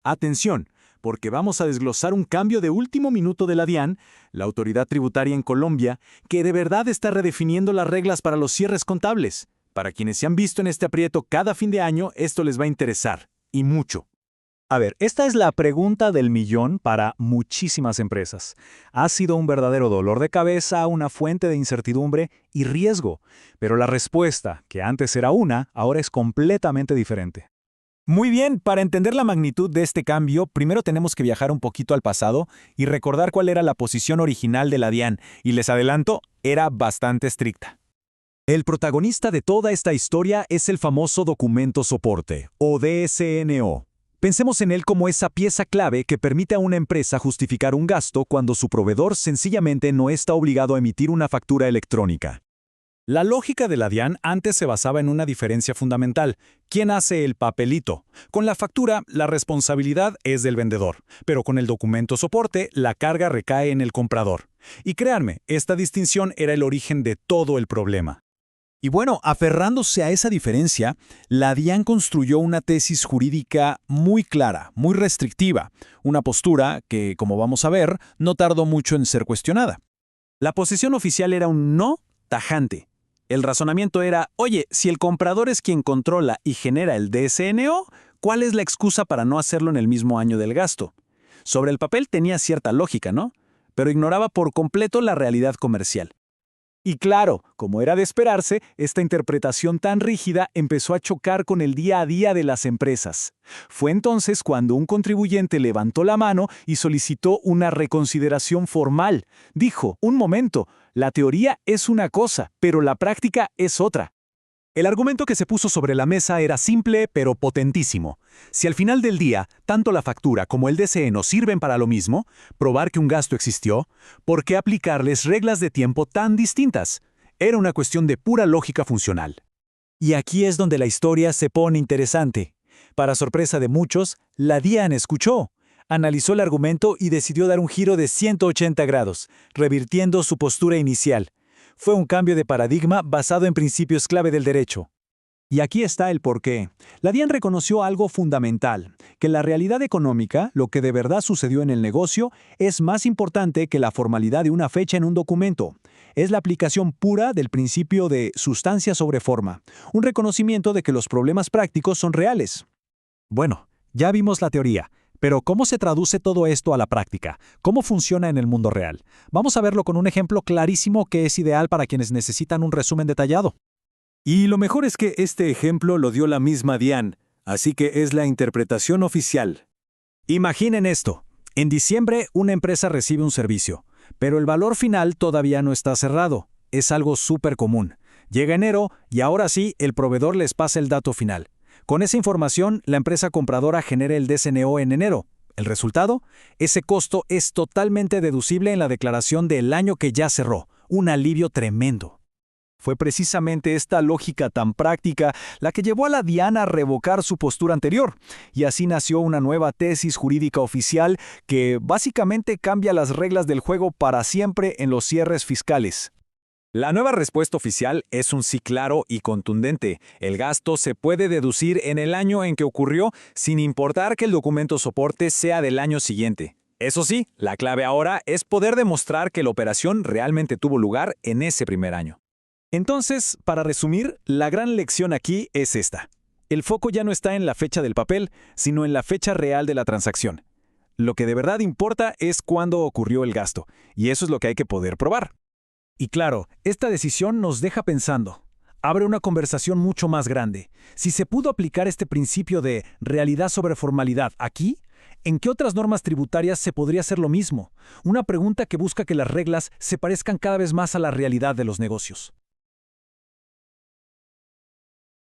Atención, porque vamos a desglosar un cambio de último minuto de la DIAN, la autoridad tributaria en Colombia, que de verdad está redefiniendo las reglas para los cierres contables. Para quienes se han visto en este aprieto cada fin de año, esto les va a interesar, y mucho. A ver, esta es la pregunta del millón para muchísimas empresas. Ha sido un verdadero dolor de cabeza, una fuente de incertidumbre y riesgo, pero la respuesta, que antes era una, ahora es completamente diferente. Muy bien, para entender la magnitud de este cambio, primero tenemos que viajar un poquito al pasado y recordar cuál era la posición original de la DIAN, y les adelanto, era bastante estricta. El protagonista de toda esta historia es el famoso documento soporte, o DSNO. Pensemos en él como esa pieza clave que permite a una empresa justificar un gasto cuando su proveedor sencillamente no está obligado a emitir una factura electrónica. La lógica de la DIAN antes se basaba en una diferencia fundamental. ¿Quién hace el papelito? Con la factura, la responsabilidad es del vendedor, pero con el documento soporte, la carga recae en el comprador. Y créanme, esta distinción era el origen de todo el problema. Y bueno, aferrándose a esa diferencia, la DIAN construyó una tesis jurídica muy clara, muy restrictiva, una postura que, como vamos a ver, no tardó mucho en ser cuestionada. La posición oficial era un no tajante. El razonamiento era, oye, si el comprador es quien controla y genera el DSNO, ¿cuál es la excusa para no hacerlo en el mismo año del gasto? Sobre el papel tenía cierta lógica, ¿no? Pero ignoraba por completo la realidad comercial. Y claro, como era de esperarse, esta interpretación tan rígida empezó a chocar con el día a día de las empresas. Fue entonces cuando un contribuyente levantó la mano y solicitó una reconsideración formal. Dijo, un momento, la teoría es una cosa, pero la práctica es otra. El argumento que se puso sobre la mesa era simple pero potentísimo. Si al final del día, tanto la factura como el DCE sirven para lo mismo, probar que un gasto existió, ¿por qué aplicarles reglas de tiempo tan distintas? Era una cuestión de pura lógica funcional. Y aquí es donde la historia se pone interesante. Para sorpresa de muchos, la DIAN escuchó, analizó el argumento y decidió dar un giro de 180 grados, revirtiendo su postura inicial. Fue un cambio de paradigma basado en principios clave del derecho. Y aquí está el porqué. La DIAN reconoció algo fundamental, que la realidad económica, lo que de verdad sucedió en el negocio, es más importante que la formalidad de una fecha en un documento. Es la aplicación pura del principio de sustancia sobre forma, un reconocimiento de que los problemas prácticos son reales. Bueno, ya vimos la teoría. Pero ¿cómo se traduce todo esto a la práctica? ¿Cómo funciona en el mundo real? Vamos a verlo con un ejemplo clarísimo que es ideal para quienes necesitan un resumen detallado. Y lo mejor es que este ejemplo lo dio la misma DIAN, así que es la interpretación oficial. Imaginen esto. En diciembre, una empresa recibe un servicio, pero el valor final todavía no está cerrado. Es algo súper común. Llega enero y ahora sí, el proveedor les pasa el dato final. Con esa información, la empresa compradora genera el DSNO en enero. ¿El resultado? Ese costo es totalmente deducible en la declaración del año que ya cerró. Un alivio tremendo. Fue precisamente esta lógica tan práctica la que llevó a la DIAN a revocar su postura anterior. Y así nació una nueva tesis jurídica oficial que básicamente cambia las reglas del juego para siempre en los cierres fiscales. La nueva respuesta oficial es un sí claro y contundente. El gasto se puede deducir en el año en que ocurrió, sin importar que el documento soporte sea del año siguiente. Eso sí, la clave ahora es poder demostrar que la operación realmente tuvo lugar en ese primer año. Entonces, para resumir, la gran lección aquí es esta. El foco ya no está en la fecha del papel, sino en la fecha real de la transacción. Lo que de verdad importa es cuándo ocurrió el gasto, y eso es lo que hay que poder probar. Y claro, esta decisión nos deja pensando. Abre una conversación mucho más grande. Si se pudo aplicar este principio de realidad sobre formalidad aquí, ¿en qué otras normas tributarias se podría hacer lo mismo? Una pregunta que busca que las reglas se parezcan cada vez más a la realidad de los negocios.